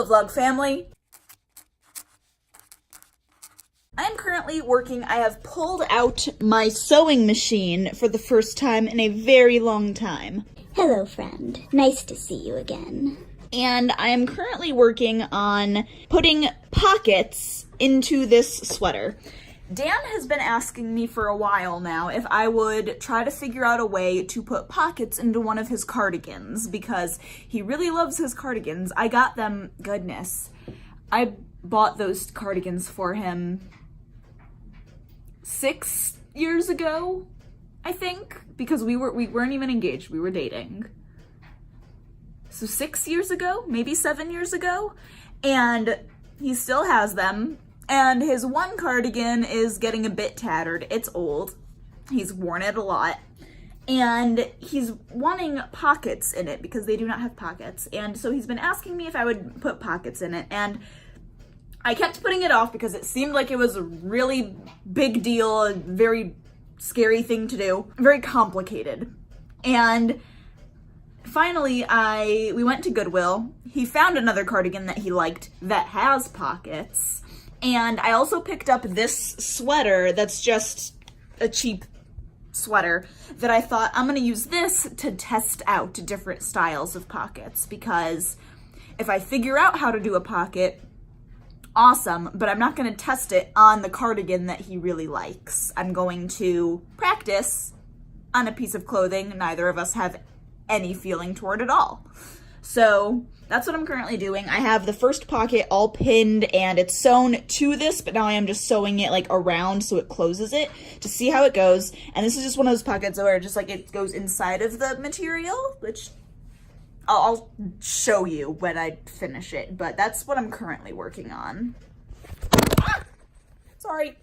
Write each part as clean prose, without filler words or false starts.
Hello vlog family! I am currently working. I have pulled out my sewing machine for the first time in a very long time. Hello friend, nice to see you again. And I am currently working on putting pockets into this sweater. Dan has been asking me for a while now if I would try to figure out a way to put pockets into one of his cardigans because he really loves his cardigans. I got them, goodness, I bought those cardigans for him 6 years ago, I think, because we weren't even engaged, we were dating. So 6 years ago, maybe 7 years ago, and he still has them. And his one cardigan is getting a bit tattered. It's old. He's worn it a lot. And he's wanting pockets in it because they do not have pockets. And so he's been asking me if I would put pockets in it. And I kept putting it off because it seemed like it was a really big deal, a very scary thing to do, very complicated. And finally, we went to Goodwill. He found another cardigan that he liked that has pockets. And I also picked up this sweater that's just a cheap sweater that I thought I'm gonna use this to test out different styles of pockets, because if I figure out how to do a pocket, awesome, but I'm not gonna test it on the cardigan that he really likes. I'm going to practice on a piece of clothing neither of us have any feeling toward at all. So that's what I'm currently doing. I have the first pocket all pinned and it's sewn to this, but now I am just sewing it like around so it closes it to see how it goes. And this is just one of those pockets where just like it goes inside of the material, which I'll show you when I finish it, but that's what I'm currently working on. Ah! Sorry.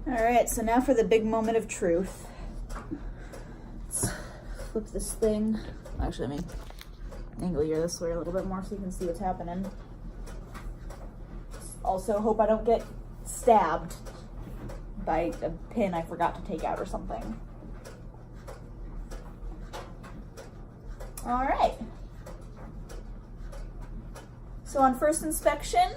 All right, so now for the big moment of truth. Let's flip this thing. Actually, let me angle you this way a little bit more so you can see what's happening. Also, hope I don't get stabbed by a pin I forgot to take out or something. All right. So on first inspection,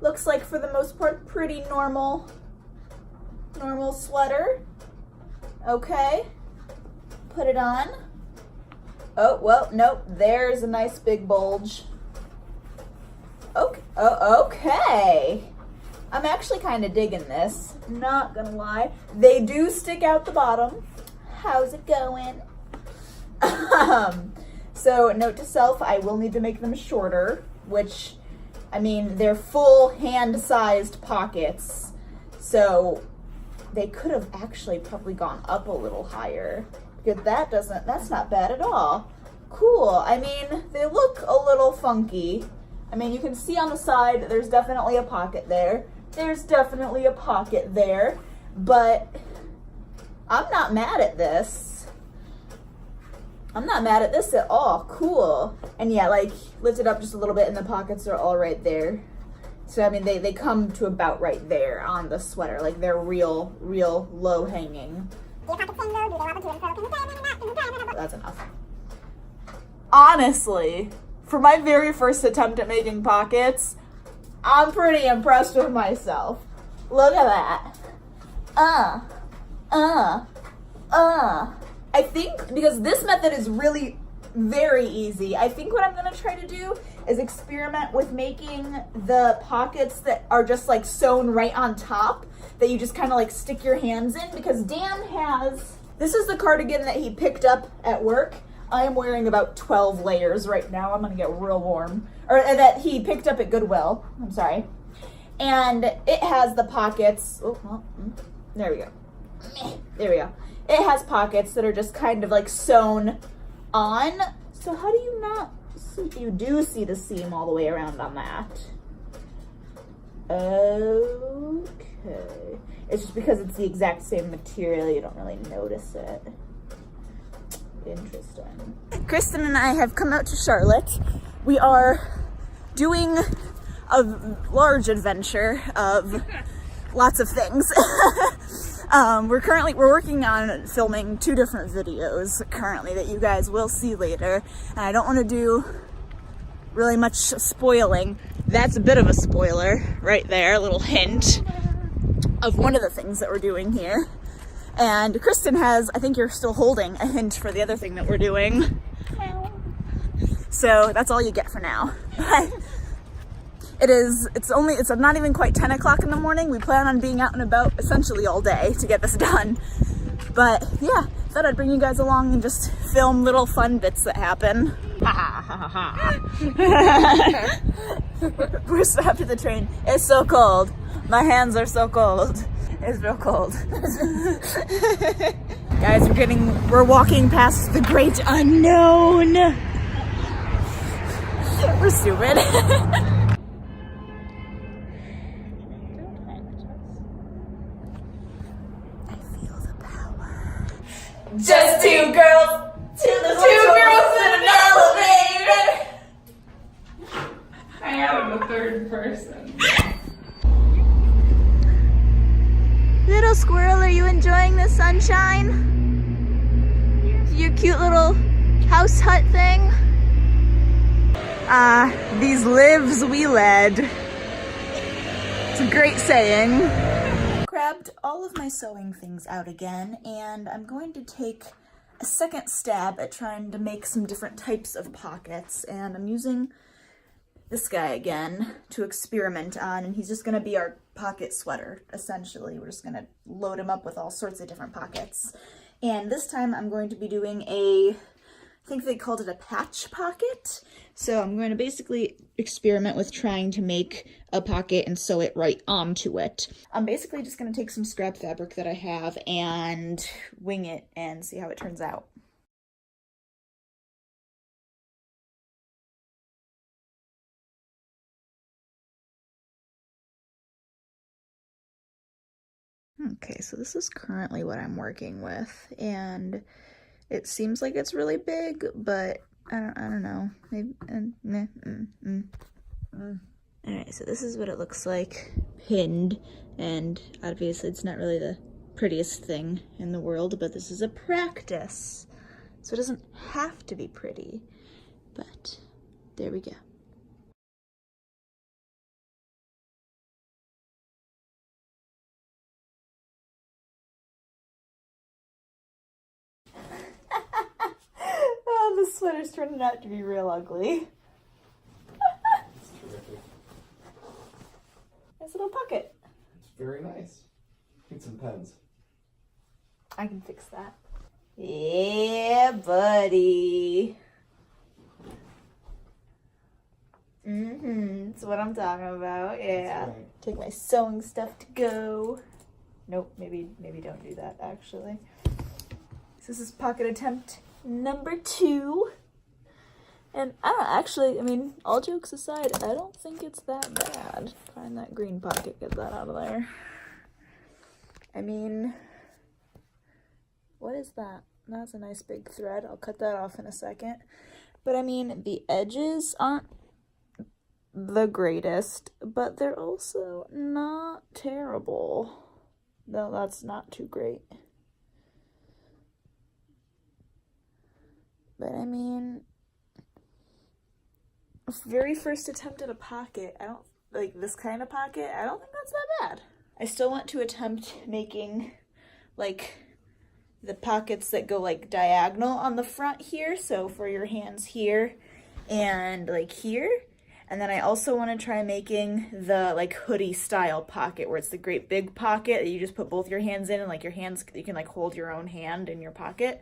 looks like for the most part pretty normal sweater. Okay, put it on. Oh, well, nope, there's a nice big bulge. Okay, okay. I'm actually kind of digging this, not gonna lie. They do stick out the bottom. How's it going? So note to self, I will need to make them shorter, which, I mean, they're full hand-sized pockets, so they could have actually probably gone up a little higher. Because that's not bad at all. Cool. I mean, they look a little funky. I mean, you can see on the side, there's definitely a pocket there. There's definitely a pocket there, but I'm not mad at this. I'm not mad at this at all. Cool. And yeah, like, lift it up just a little bit and the pockets are all right there. So, I mean, they come to about right there on the sweater. Like, they're real low hanging. That's enough. Honestly, for my very first attempt at making pockets, I'm pretty impressed with myself. Look at that. I think because this method is really very easy, I think what I'm gonna try to do is experiment with making the pockets that are just like sewn right on top, that you just kind of like stick your hands in, because Dan has, this is the cardigan that he picked up at work. I am wearing about 12 layers right now. I'm gonna get real warm. Or that he picked up at Goodwill, I'm sorry. And it has the pockets, oh, well, there we go. There we go. It has pockets that are just kind of like sewn on. So how do you not see? You do see the seam all the way around on that. Okay. It's just because it's the exact same material, you don't really notice it. Interesting. Kristen and I have come out to Charlotte. We are doing a large adventure of lots of things. We're working on filming 2 different videos currently that you guys will see later. And I don't want to do really much spoiling. That's a bit of a spoiler right there, a little hint of one of the things that we're doing here. And Kristen has, I think you're still holding a hint for the other thing that we're doing. So that's all you get for now. But it's not even quite 10 o'clock in the morning. We plan on being out and about essentially all day to get this done. But yeah, thought I'd bring you guys along and just film little fun bits that happen. We're stopped at the train. It's so cold. My hands are so cold. It's real cold. Guys, we're walking past the great unknown. We're stupid. I feel the power. Just 2 girls. 2 girls in an elevator. I am the 3rd person. Little squirrel, are you enjoying the sunshine? Your cute little house hut thing? These lives we led. It's a great saying. Grabbed all of my sewing things out again, and I'm going to take a second stab at trying to make some different types of pockets, and I'm using this guy again to experiment on, and he's just gonna be our pocket sweater, essentially. We're just gonna load him up with all sorts of different pockets. And this time I'm going to be doing I think they called it a patch pocket. So I'm going to basically experiment with trying to make a pocket and sew it right onto it. I'm basically just gonna take some scrap fabric that I have and wing it and see how it turns out. Okay, so this is currently what I'm working with, and it seems like it's really big, but I don't know. Maybe. Alright, so this is what it looks like pinned, and obviously it's not really the prettiest thing in the world, but this is a practice, so it doesn't have to be pretty, but there we go. The sweater's turning out to be real ugly. It's terrific. Nice little pocket. It's very nice. Need some pens. I can fix that. Yeah, buddy. That's what I'm talking about. Yeah. Right. Take my sewing stuff to go. Nope, maybe don't do that actually. So this is pocket attempt number 2. And I mean, all jokes aside, I don't think it's that bad. Find that green pocket, get that out of there. I mean, what is that? That's a nice big thread. I'll cut that off in a second. But I mean, the edges aren't the greatest, but they're also not terrible. No, that's not too great. But I mean, very first attempt at a pocket, I don't, like this kind of pocket, I don't think that's that bad. I still want to attempt making, like, the pockets that go, like, diagonal on the front here, so for your hands here and, like, here. And then I also want to try making the, like, hoodie style pocket where it's the great big pocket that you just put both your hands in and, like, your hands, you can, like, hold your own hand in your pocket.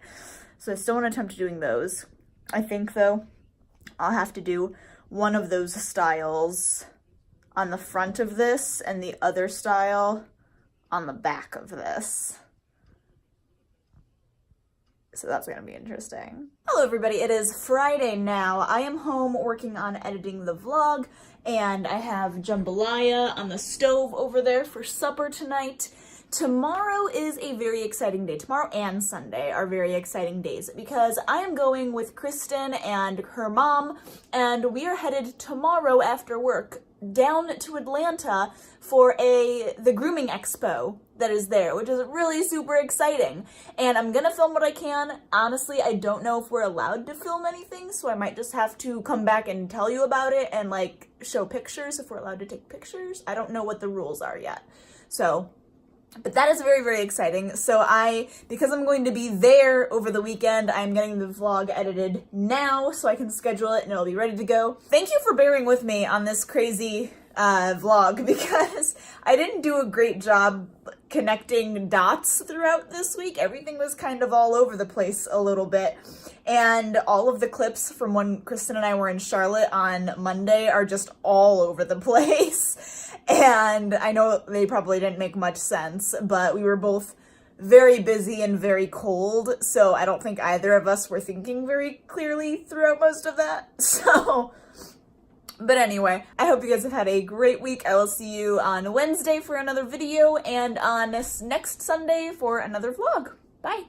So I still want to attempt doing those. I think, though, I'll have to do one of those styles on the front of this and the other style on the back of this. So that's going to be interesting. Hello everybody, it is Friday now. I am home working on editing the vlog, and I have jambalaya on the stove over there for supper tonight. tomorrow is a very exciting day. Tomorrow and Sunday are very exciting days because I am going with Kristen and her mom, and we are headed tomorrow after work down to Atlanta for the grooming expo that is there, which is really super exciting. And I'm gonna film what I can. Honestly, I don't know if we're allowed to film anything, so I might just have to come back and tell you about it and like show pictures if we're allowed to take pictures. I don't know what the rules are yet. So, but that is very, very exciting. So because I'm going to be there over the weekend, I'm getting the vlog edited now so I can schedule it and it'll be ready to go. Thank you for bearing with me on this crazy vlog because I didn't do a great job connecting dots throughout this week. Everything was kind of all over the place a little bit. And all of the clips from when Kristen and I were in Charlotte on Monday are just all over the place. And I know they probably didn't make much sense, but we were both very busy and very cold, so I don't think either of us were thinking very clearly throughout most of that. But anyway, I hope you guys have had a great week. I will see you on Wednesday for another video and on next Sunday for another vlog. Bye!